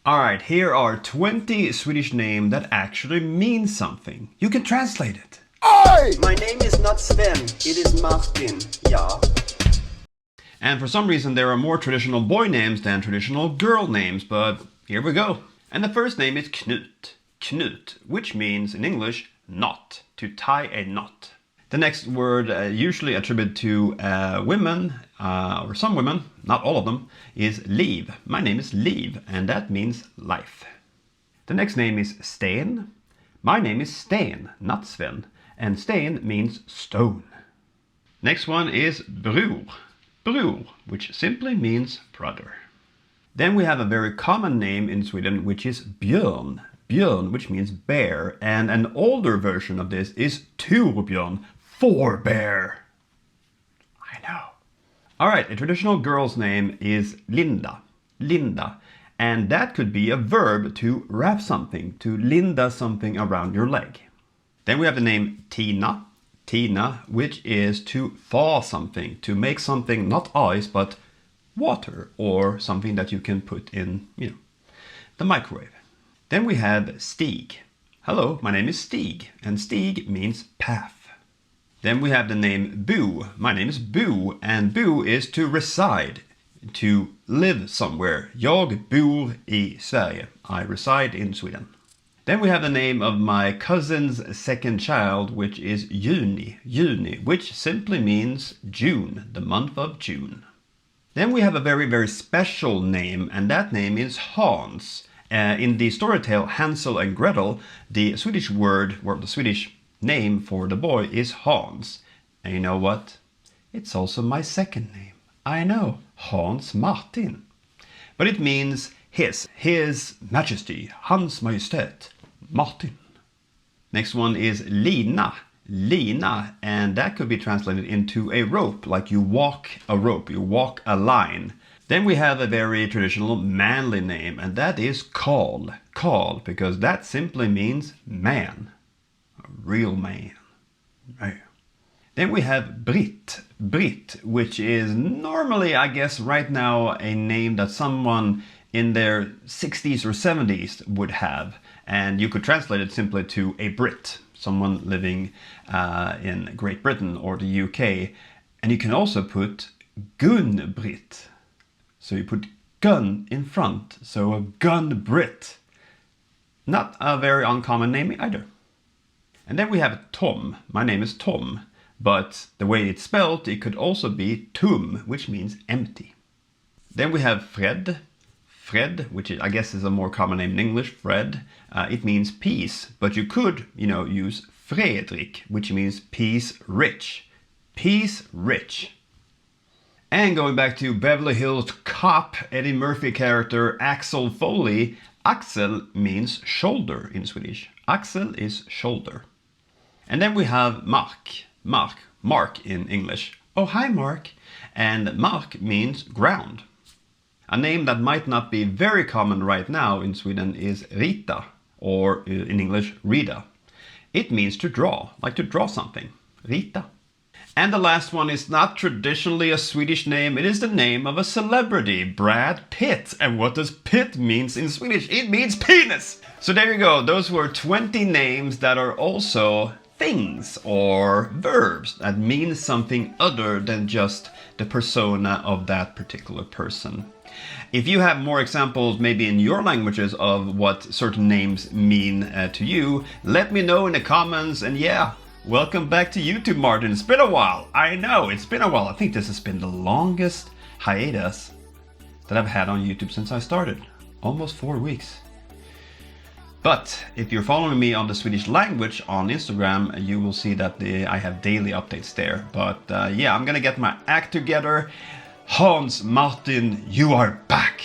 Alright, here are 20 Swedish names that actually mean something. You can translate it. Oi! My name is not Sven, it is Martin, ja. And for some reason there are more traditional boy names than traditional girl names, but here we go. And the first name is KNUT. KNUT, which means in English, knot, to tie a knot. The next word, usually attributed to women, or some women, not all of them, is liv. My name is Liv, and that means life. The next name is STEN. My name is Sten, not Sven, and Sten means stone. Next one is BROR. BROR, which simply means brother. Then we have a very common name in Sweden, which is BJÖRN. BJÖRN, which means bear, and an older version of this is TORBJÖRN, forebear. I know. Alright, a traditional girl's name is Linda. Linda. And that could be a verb to wrap something, to linda something around your leg. Then we have the name Tina. Tina, which is to thaw something, to make something not ice, but water, or something that you can put in, the microwave. Then we have STIG. Hello, my name is Stig, and Stig means path. Then we have the name Bo. My name is Bo, and Bo is to reside, to live somewhere. Jag bor I Sverige. I reside in Sweden. Then we have the name of my cousin's second child, which is JUNI. JUNI, which simply means June, the month of June. Then we have a very, very special name, and that name is Hans. In the storytale Hansel and Gretel, the Swedish word, or the Swedish name for the boy is Hans. And you know what? It's also my second name. I know, Hans Martin. But it means His Majesty, Hans Majestät, Martin. Next one is Lina. Lina, and that could be translated into a rope, like you walk a rope, you walk a line. Then we have a very traditional manly name, and that is KARL. KARL, because that simply means man. A real man. Right. Then we have BRIT. BRIT, which is normally, I guess, right now a name that someone in their 60s or 70s would have. And you could translate it simply to a Brit, someone living in Great Britain or the UK. And you can also put GUN-BRITT. So you put gun in front, so a GUN-BRITT. Not a very uncommon name either. And then we have Tom. My name is Tom, but the way it's spelled, it could also be tom, which means empty. Then we have Fred. Fred, which I guess is a more common name in English, Fred. It means peace, but you could, use FREDRIK, which means peace rich. Peace rich. And going back to Beverly Hills Cop, Eddie Murphy character Axel Foley, Axel means shoulder in Swedish. Axel is shoulder. And then we have Mark. Mark in English. Oh, hi Mark. And Mark means ground. A name that might not be very common right now in Sweden is RITA, or in English, RITA. It means to draw, like to draw something. RITA. And the last one is not traditionally a Swedish name, it is the name of a celebrity, Brad Pitt. And what does Pitt means in Swedish? It means penis! So there you go, those were 20 names that are also things or verbs that mean something other than just the persona of that particular person. If you have more examples maybe in your languages of what certain names mean to you, let me know in the comments. And yeah, welcome back to YouTube, Martin. It's been a while. I know, it's been a while. I think this has been the longest hiatus that I've had on YouTube since I started. Almost 4 weeks. But if you're following me on the Swedish language on Instagram, you will see that I have daily updates there. But yeah, I'm gonna get my act together. Hans Martin, you are back!